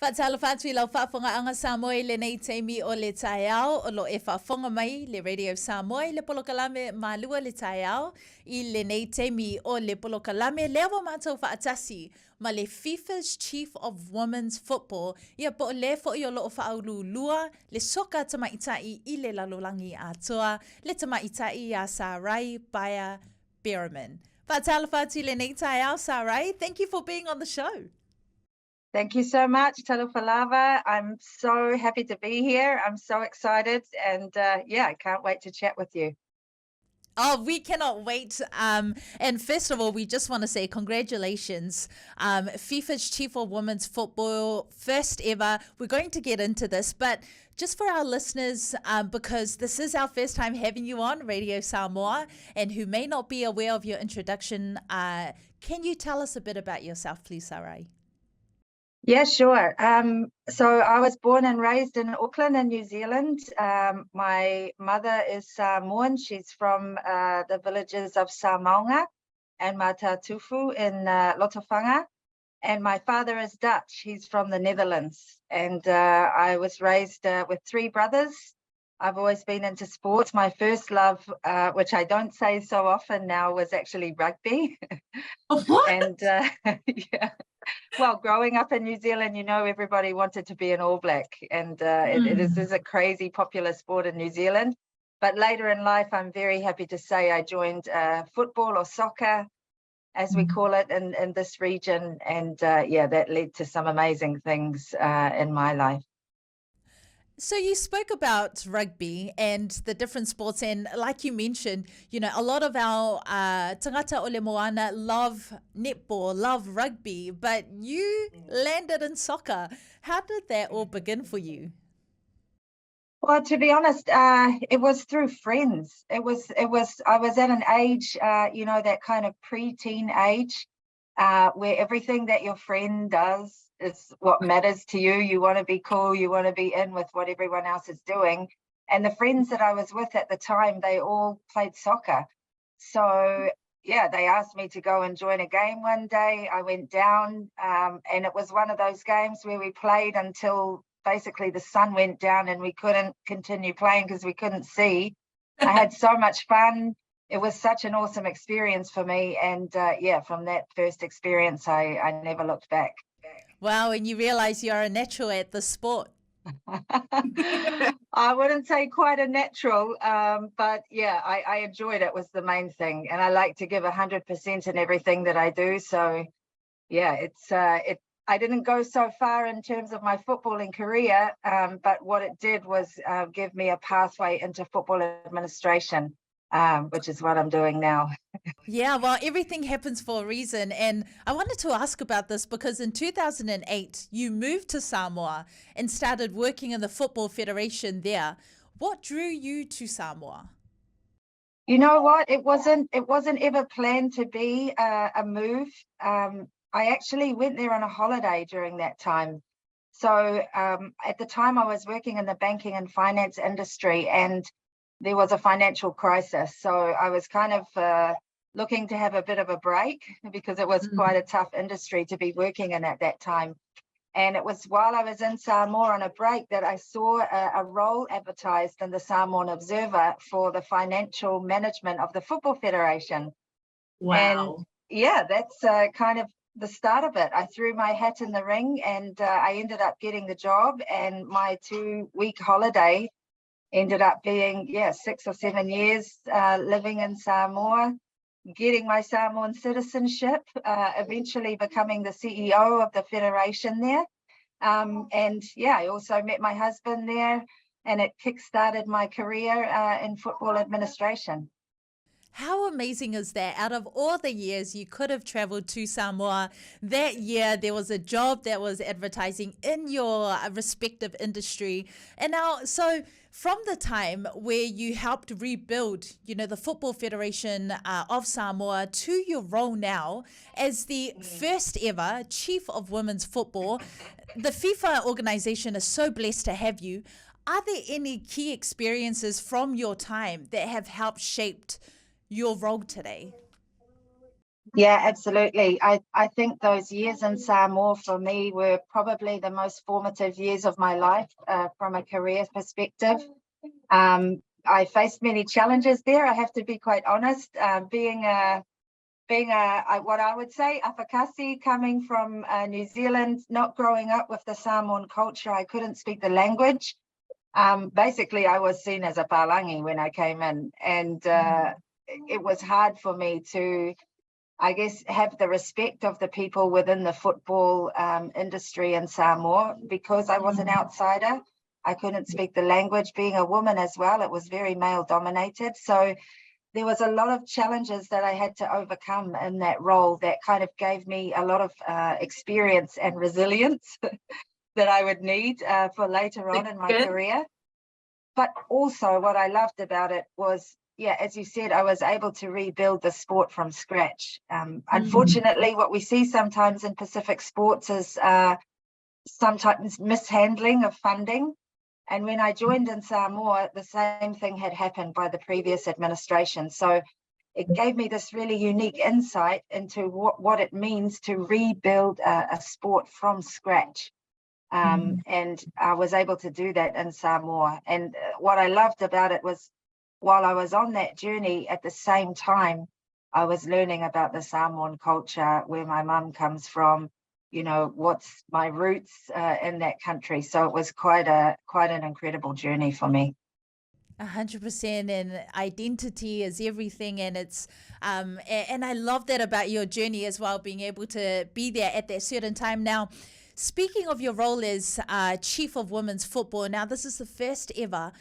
Whaatala whātui lau whaafonga anga Samoa le nei teimi o le taiao o lo e whaafonga mai le Radio Samoa le polokalame malua le taiao I le nei teimi o le polokalame lewa mātou whaatasi ma le FIFA's Chief of Women's Football ia po le fo I o lo o whaaulu lua le soka tamaitai I le lalolangi atoa le tamaitai a Sarai Bareman. Whaatala whātui le nei taiao Sarai, thank you for being on the show. Thank you so much, Talufalava. I'm so happy to be here. I'm so excited and I can't wait to chat with you. Oh, we cannot wait. And first of all, we just want to say congratulations. FIFA's Chief of Women's Football, first ever. We're going to get into this, but just for our listeners, because this is our first time having you on Radio Samoa, and who may not be aware of your introduction, can you tell us a bit about yourself, please, Sarai? Yeah, sure. So I was born and raised in Auckland in New Zealand. My mother is Samoan. She's from the villages of Samoa and Matatufu in Lotofanga. And my father is Dutch. He's from the Netherlands. And I was raised with three brothers. I've always been into sports. My first love, which I don't say so often now, was actually rugby. What? And yeah. Well, growing up in New Zealand, you know, everybody wanted to be an All Black, and it is a crazy popular sport in New Zealand. But later in life, I'm very happy to say I joined football or soccer, as we call it in this region. And that led to some amazing things in my life. So you spoke about rugby and the different sports, and like you mentioned, you know, a lot of our tangata o le moana love netball, love rugby, but you landed in soccer. How did that all begin for you? Well, to be honest, it was through friends. I was at an age, that kind of pre-teen age, where everything that your friend does is what matters to you. You want to be cool, you want to be in with what everyone else is doing. And the friends that I was with at the time, they all played soccer. So yeah, they asked me to go and join a game one day. I went down, and it was one of those games where we played until basically the sun went down and we couldn't continue playing because we couldn't see. I had so much fun. It was such an awesome experience for me. And from that first experience, I never looked back. Wow, and you realize you're a natural at the sport. I wouldn't say quite a natural, but yeah, I enjoyed it was the main thing. And I like to give 100% in everything that I do. So yeah, I didn't go so far in terms of my footballing career, but what it did was give me a pathway into football administration, which is what I'm doing now. Yeah, well, everything happens for a reason. And I wanted to ask about this because in 2008, you moved to Samoa and started working in the Football Federation there. What drew you to Samoa? You know what? It wasn't ever planned to be a move. I actually went there on a holiday during that time. So at the time I was working in the banking and finance industry, and there was a financial crisis. So I was kind of looking to have a bit of a break because it was quite a tough industry to be working in at that time. And it was while I was in Samoa on a break that I saw a role advertised in the Samoan Observer for the financial management of the Football Federation. Wow. And yeah, that's kind of the start of it. I threw my hat in the ring and I ended up getting the job, and my 2-week holiday ended up being 6 or 7 years living in Samoa, getting my Samoan citizenship, eventually becoming the CEO of the federation there. I also met my husband there, and it kick-started my career in football administration. How amazing is that? Out of all the years you could have traveled to Samoa, that year there was a job that was advertising in your respective industry. And now, so from the time where you helped rebuild, the Football Federation of Samoa, to your role now as the first ever Chief of Women's Football, the FIFA organization is so blessed to have you. Are there any key experiences from your time that have helped shaped your role today? Yeah, absolutely. I think those years in Samoa for me were probably the most formative years of my life from a career perspective. I faced many challenges there. I have to be quite honest. What I would say, Afakasi, coming from New Zealand, not growing up with the Samoan culture, I couldn't speak the language. Basically, I was seen as a palangi when I came in, and it was hard for me to, I guess, have the respect of the people within the football industry in Samoa because I was an outsider. I couldn't speak the language. Being a woman as well, it was very male dominated. So there was a lot of challenges that I had to overcome in that role that kind of gave me a lot of experience and resilience that I would need for later on in my career. But also what I loved about it was, yeah, as you said, I was able to rebuild the sport from scratch. Unfortunately, what we see sometimes in Pacific sports is sometimes mishandling of funding. And when I joined in Samoa, the same thing had happened by the previous administration. So it gave me this really unique insight into what it means to rebuild a sport from scratch. And I was able to do that in Samoa. And what I loved about it was while I was on that journey, at the same time, I was learning about the Samoan culture, where my mum comes from, you know, what's my roots in that country. So it was quite an incredible journey for me. 100%, and identity is everything, and it's and I love that about your journey as well, being able to be there at that certain time. Now, speaking of your role as Chief of Women's Football, now this is the first ever.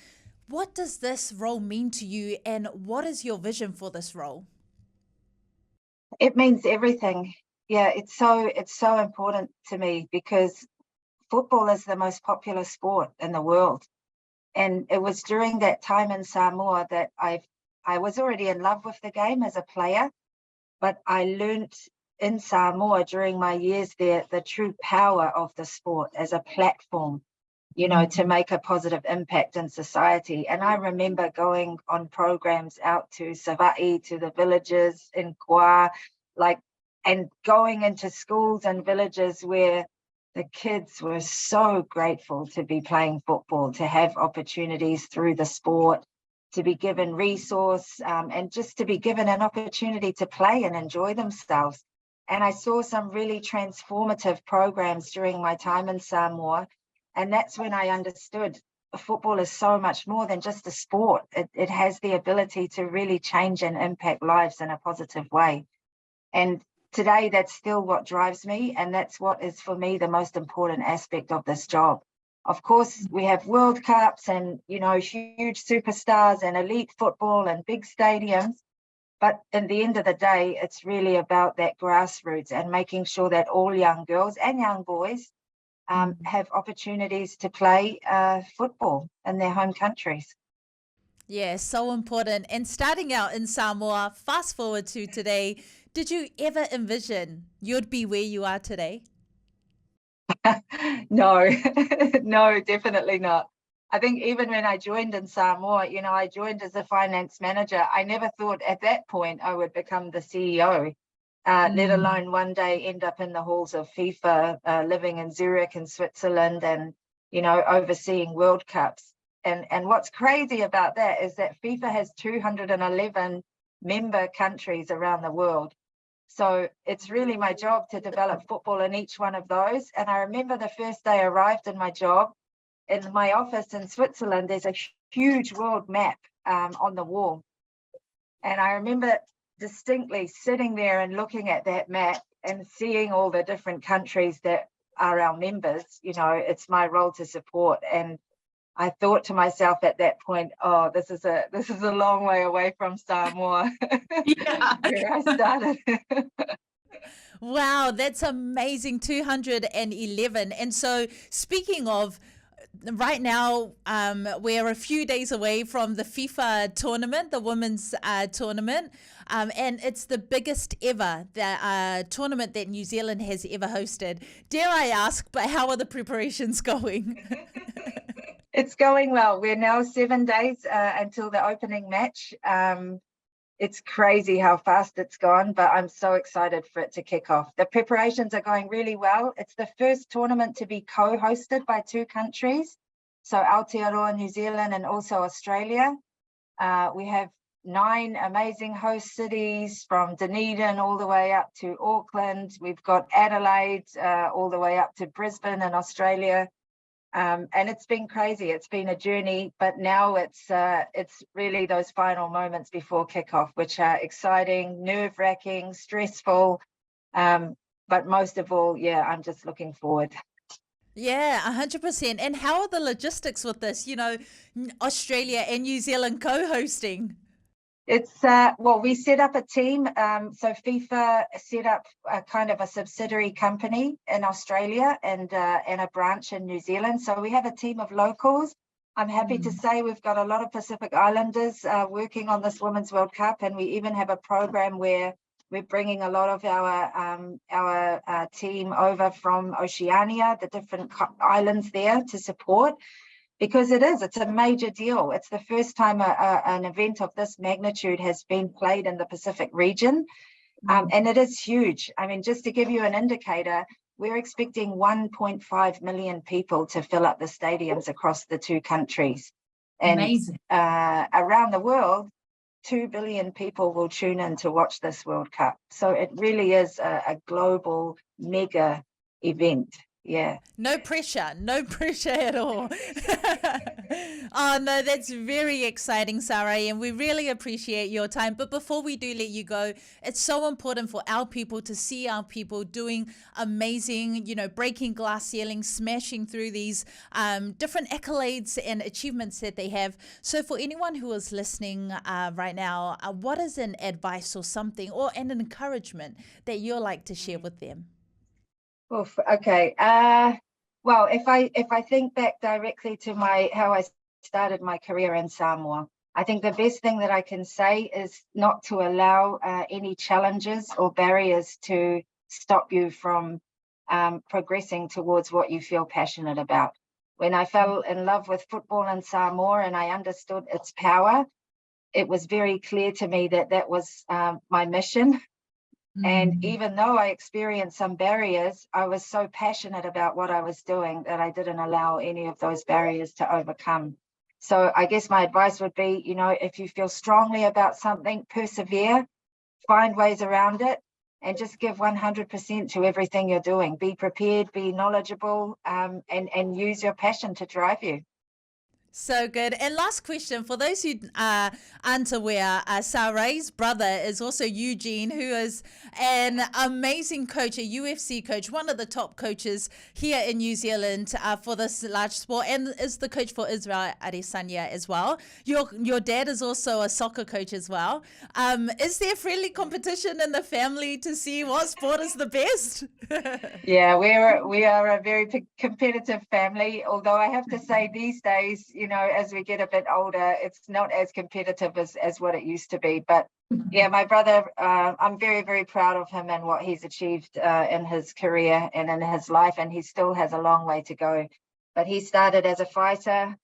What does this role mean to you, and what is your vision for this role? It means everything. Yeah, it's so important to me because football is the most popular sport in the world. And it was during that time in Samoa that I was already in love with the game as a player, but I learned in Samoa during my years there the true power of the sport as a platform, you know, to make a positive impact in society. And I remember going on programs out to Sarai, to the villages in Kwa, and going into schools and villages where the kids were so grateful to be playing football, to have opportunities through the sport, to be given resource, and just to be given an opportunity to play and enjoy themselves. And I saw some really transformative programs during my time in Samoa. And that's when I understood football is so much more than just a sport. It has the ability to really change and impact lives in a positive way. And today, that's still what drives me. And that's what is, for me, the most important aspect of this job. Of course, we have World Cups and, you know, huge superstars and elite football and big stadiums. But in the end of the day, it's really about that grassroots and making sure that all young girls and young boys have opportunities to play football in their home countries. Yeah, so important. And starting out in Samoa, fast forward to today, did you ever envision you'd be where you are today? No, no, definitely not. I think even when I joined in Samoa, you know, I joined as a finance manager. I never thought at that point I would become the CEO, let alone one day end up in the halls of FIFA, living in Zurich in Switzerland and, you know, overseeing World Cups. And what's crazy about that is that FIFA has 211 member countries around the world. So it's really my job to develop football in each one of those. And I remember the first day I arrived in my job, in my office in Switzerland, there's a huge world map on the wall. And I remember distinctly sitting there and looking at that map and seeing all the different countries that are our members. You know, it's my role to support. And I thought to myself at that point, oh, this is a long way away from Samoa, Yeah. where I started. Wow, that's amazing. 211. And so, speaking of, right now, we're a few days away from the FIFA tournament, the women's tournament, and it's the biggest ever tournament that New Zealand has ever hosted. Dare I ask, but how are the preparations going? It's going well. We're now 7 days until the opening match. It's crazy how fast it's gone, but I'm so excited for it to kick off. The preparations are going really well. It's the first tournament to be co-hosted by 2 countries. So Aotearoa, New Zealand, and also Australia. We have 9 amazing host cities from Dunedin all the way up to Auckland. We've got Adelaide all the way up to Brisbane in Australia. And it's been crazy. It's been a journey, but now it's really those final moments before kickoff, which are exciting, nerve-wracking, stressful. But most of all, yeah, I'm just looking forward. Yeah, 100%. And how are the logistics with this? You know, Australia and New Zealand co-hosting. It's well, we set up a team. So FIFA set up a kind of a subsidiary company in Australia and a branch in New Zealand. So we have a team of locals. I'm happy to say we've got a lot of Pacific Islanders working on this Women's World Cup, and we even have a program where we're bringing a lot of our team over from Oceania, the different islands there, to support. Because it's a major deal. It's the first time an event of this magnitude has been played in the Pacific region. And it is huge. I mean, just to give you an indicator, we're expecting 1.5 million people to fill up the stadiums across the 2 countries. And Amazing. Around the world, 2 billion people will tune in to watch this World Cup. So it really is a global mega event. Yeah. No pressure at all. Oh, no, that's very exciting, Sarai, and we really appreciate your time. But before we do let you go, it's so important for our people to see our people doing amazing, you know, breaking glass ceilings, smashing through these different accolades and achievements that they have. So for anyone who is listening right now, what is an advice or something or an encouragement that you'd like to share with them? Oof, okay. Well, if I think back directly to how I started my career in Samoa, I think the best thing that I can say is not to allow any challenges or barriers to stop you from progressing towards what you feel passionate about. When I fell in love with football in Samoa and I understood its power, it was very clear to me that that was my mission. And even though I experienced some barriers, I was so passionate about what I was doing that I didn't allow any of those barriers to overcome. So I guess my advice would be, you know, if you feel strongly about something, persevere, find ways around it, and just give 100% to everything you're doing. Be prepared, be knowledgeable, and use your passion to drive you. So good. And last question, for those who aren't aware, Sarai's brother is also Eugene, who is an amazing coach, a UFC coach, one of the top coaches here in New Zealand for this large sport, and is the coach for Israel Adesanya as well. Your dad is also a soccer coach as well. Is there friendly competition in the family to see what sport is the best? Yeah, we are a very competitive family, although I have to say these days, you know, as we get a bit older, it's not as competitive as what it used to be. But yeah, my brother, I'm very, very proud of him and what he's achieved in his career and in his life, and he still has a long way to go. But he started as a fighter,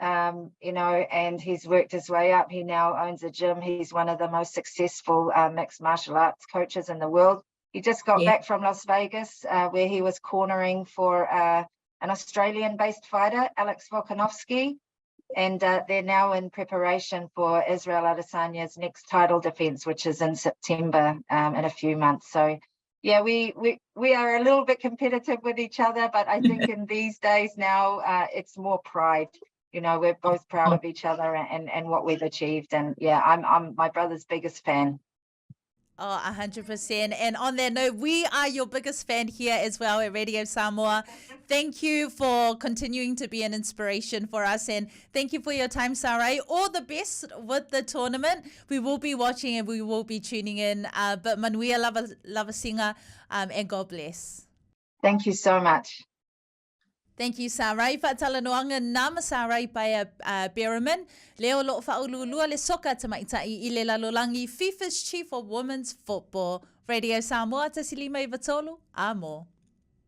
you know, and he's worked his way up. He now owns a gym. He's one of the most successful mixed martial arts coaches in the world. He just got back from Las Vegas, where he was cornering for an Australian-based fighter, Alex Volkanovski, and they're now in preparation for Israel Adesanya's next title defense, which is in September in a few months. So, yeah, we are a little bit competitive with each other, but I think in these days now, it's more pride. You know, we're both proud of each other and what we've achieved. And yeah, I'm my brother's biggest fan. Oh, 100%. And on that note, we are your biggest fan here as well at Radio Samoa. Thank you for continuing to be an inspiration for us. And thank you for your time, Sarai. All the best with the tournament. We will be watching and we will be tuning in. But Manuia lava singer, and God bless. Thank you so much. Thank you, Sarai. Whaatala nama Sarai Bareman. Leo lo whaululua le soka tamaitai I le lalolangi FIFA's Chief of Women's Football. Radio Samoa, te silima I Vatolu. Amo.